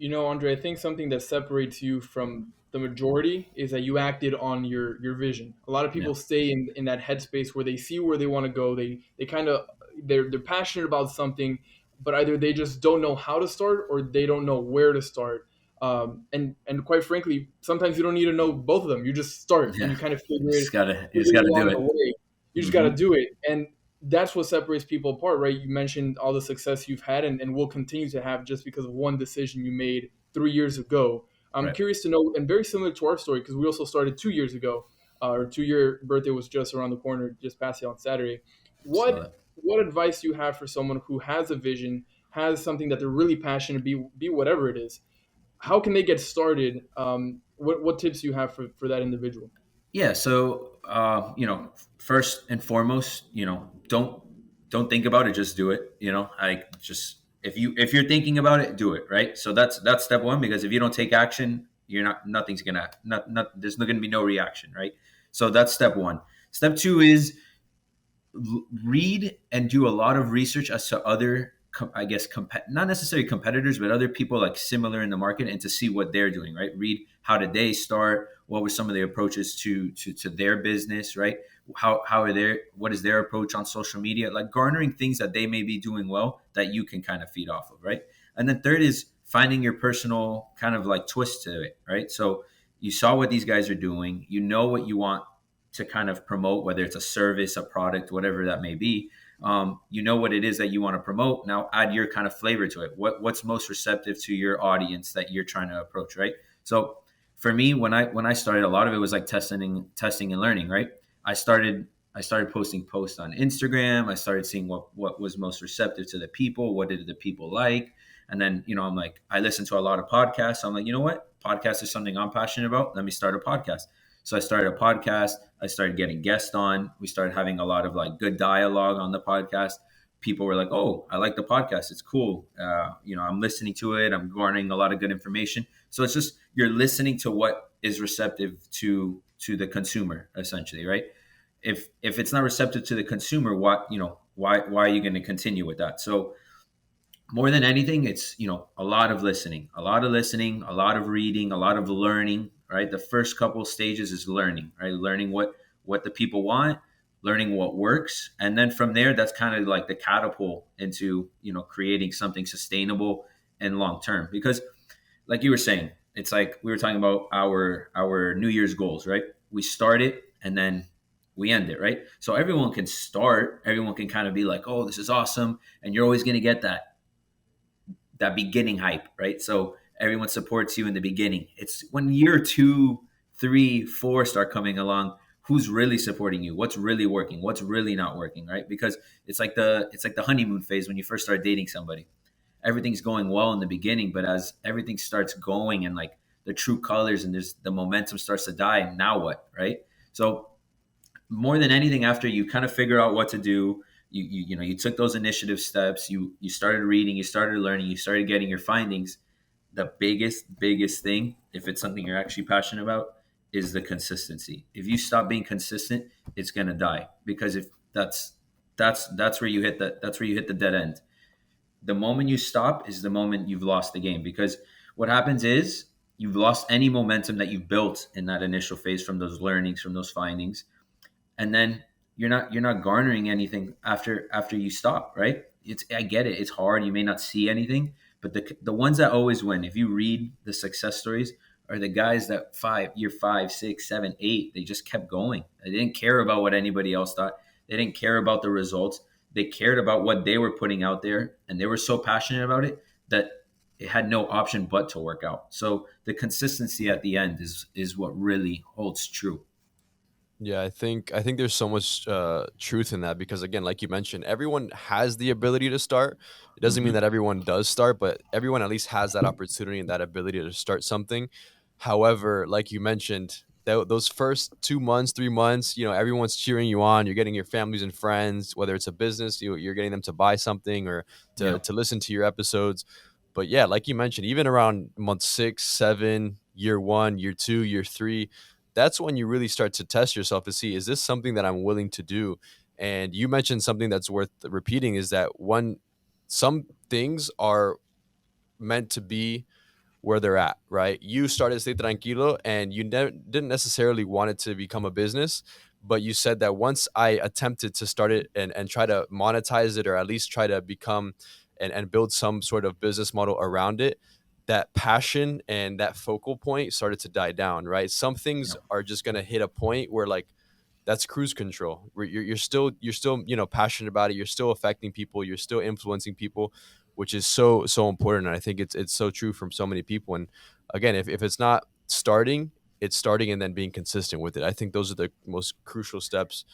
Andre, I think something that separates you from the majority is that you acted on your vision. A lot of Yeah. people stay in that headspace where they see where they want to go. They kind of they're passionate about something, but either they just don't know how to start or they don't know where to start. And quite frankly, sometimes you don't need to know both of them. You just start and Yeah. you kind of You just gotta you figure just it gotta do along the it. way. You just got to Hmm. do it, and that's what separates people apart, right? You mentioned all the success you've had and will continue to have just because of one decision you made 3 years ago. I'm Right. curious to know, and very similar to our story, because we also started 2 years ago. Our 2 year birthday was just around the corner, just past it on Saturday. So What advice do you have for someone who has a vision, has something that they're really passionate, be whatever it is? How can they get started? What tips do you have for that individual? yeah, so first and foremost, don't think about it, just do it. I just if you're thinking about it, do it, right? So that's step one, because if you don't take action, you're nothing's gonna not there's not gonna be no reaction, right? So that's step one. Step two is read and do a lot of research as to other I guess not necessarily competitors, but other people like similar in the market, and to see what they're doing, right? Read how did they start, what were some of the approaches to their business, right? How are their what is their approach on social media, like garnering things that they may be doing well that you can kind of feed off of, right? And then third is finding your personal kind of like twist to it, right? So you saw what these guys are doing, you know what you want to kind of promote, whether it's a service, a product, whatever that may be. You know what it is that you want to promote. Now add your kind of flavor to it. What's most receptive to your audience that you're trying to approach, right? So for me, when I started, a lot of it was like testing and learning, right? I started posting posts on Instagram. I started seeing what was most receptive to the people. What did the people like? And then, I'm like, I listen to a lot of podcasts. So I'm like, you know what? Podcast is something I'm passionate about. Let me start a podcast. So I started a podcast. I started getting guests on. We started having a lot of like good dialogue on the podcast. People were like, "Oh, I like the podcast. It's cool. I'm listening to it. I'm garnering a lot of good information." So it's just you're listening to what is receptive to the consumer, essentially, right? If it's not receptive to the consumer, why are you going to continue with that? So more than anything, it's a lot of listening, a lot of reading, a lot of learning, right? The first couple of stages is learning, right? Learning what the people want, learning what works, and then from there, that's kind of like the catapult into creating something sustainable and long term. Because like you were saying, it's like we were talking about our New Year's goals, right? We start it and then we end it, right? So everyone can start, everyone can kind of be like, oh, this is awesome, and you're always going to get that beginning hype, right? So everyone supports you in the beginning. It's when year two, three, four start coming along, who's really supporting you? What's really working? What's really not working, right? Because it's like the honeymoon phase when you first start dating somebody. Everything's going well in the beginning, but as everything starts going and like the true colors and there's the momentum starts to die, now what, right? So more than anything, after you kind of figure out what to do, you took those initiative steps, you started reading, you started learning, you started getting your findings. The biggest thing, if it's something you're actually passionate about, is the consistency. If you stop being consistent, it's gonna die, because if that's where you hit the dead end. The moment you stop is the moment you've lost the game, because what happens is you've lost any momentum that you've built in that initial phase from those learnings, from those findings, and then you're not garnering anything after you stop, right? I get it, it's hard, you may not see anything, but the ones that always win, if you read the success stories, are the guys that year 5, 6, 7, 8, they just kept going. They didn't care about what anybody else thought. They didn't care about the results. They cared about what they were putting out there, and they were so passionate about it that it had no option but to work out. So the consistency at the end is what really holds true. Yeah, I think there's so much truth in that because again, like you mentioned, everyone has the ability to start. It doesn't mean Hmm. that everyone does start, but everyone at least has that opportunity and that ability to start something. However, like you mentioned, those first 2 months, 3 months, everyone's cheering you on. You're getting your families and friends, whether it's a business, you're getting them to buy something or to Yeah. to listen to your episodes. But yeah, like you mentioned, even around month 6, 7, year 1, year 2, year 3, that's when you really start to test yourself to see, is this something that I'm willing to do? And you mentioned something that's worth repeating is that some things are meant to be where they're at, right? You started Stay Tranquilo and you didn't necessarily want it to become a business, but you said that once I attempted to start it and try to monetize it, or at least try to become and build some sort of business model around it, that passion and that focal point started to die down, right? Some things Yeah. are just going to hit a point where like that's cruise control. Where you're still passionate about it. You're still affecting people. You're still influencing people, which is so important. And I think it's so true from so many people. And again, if it's not starting, it's starting and then being consistent with it. I think those are the most crucial steps